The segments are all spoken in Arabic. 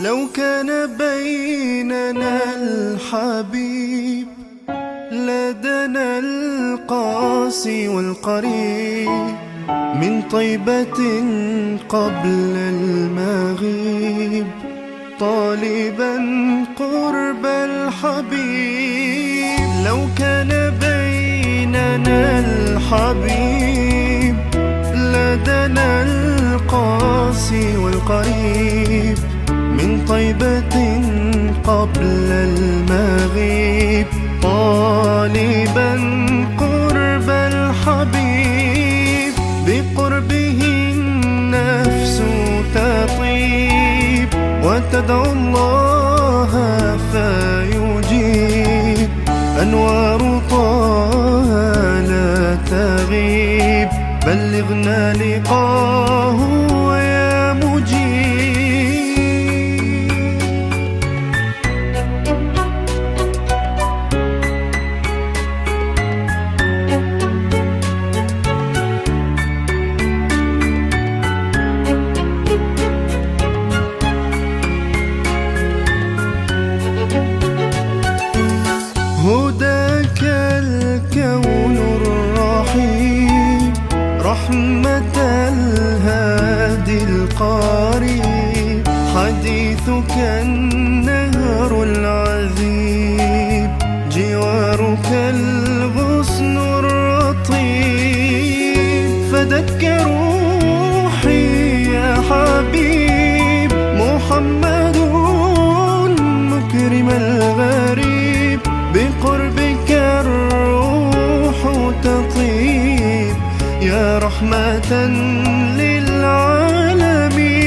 لو كان بيننا الحبيب لدنا القاسي والقريب من طيبة قبل المغيب طالبا قرب الحبيب. لو كان بيننا الحبيب لدنا القاسي والقريب من طيبة قبل المغيب طالبا قرب الحبيب. بقربه النفس تطيب وتدعو الله فيجيب. أنوار طه لا تغيب بلغنا لقاه يا مجيب. هداك الكون الرحيم رحمة الهادي القريب. حديثك النهر العذيب جوارك الغصن الرطيب. فدك روحي يا حبيب محمد مكرم الغريب. بقربك الروح تطيب يا رحمة للعالمين.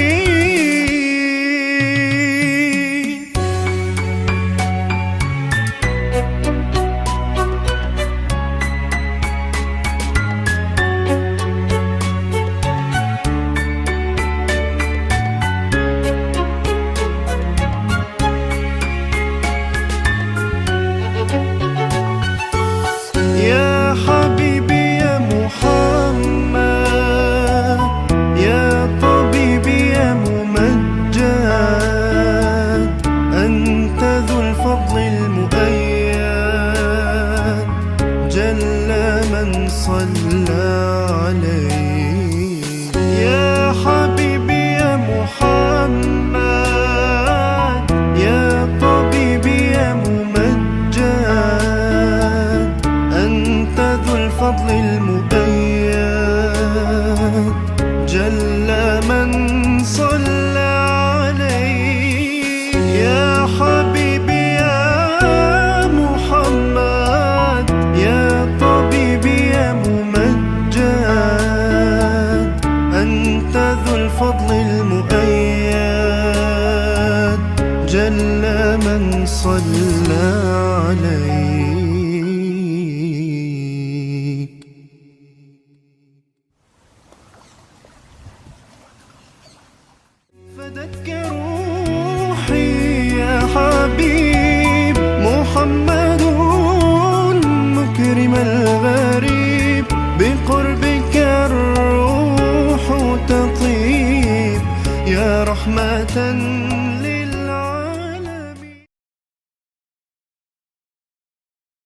يا حبيبي يا محمد يا طبيبي يا ممجد أنت ذو الفضل المؤيد جل من صلى عليه. يا حبيبي يا محمد يا طبيبي يا ممجد أنت ذو الفضل المؤيد جل من صلى عليه. يا حبيبي يا محمد يا طبيبي يا ممجد أنت ذو الفضل المؤيد جل من صلى عليه. فدك روحي يا حبيب محمد مكرم الغريب. بقربك الروح تطيب يا رحمة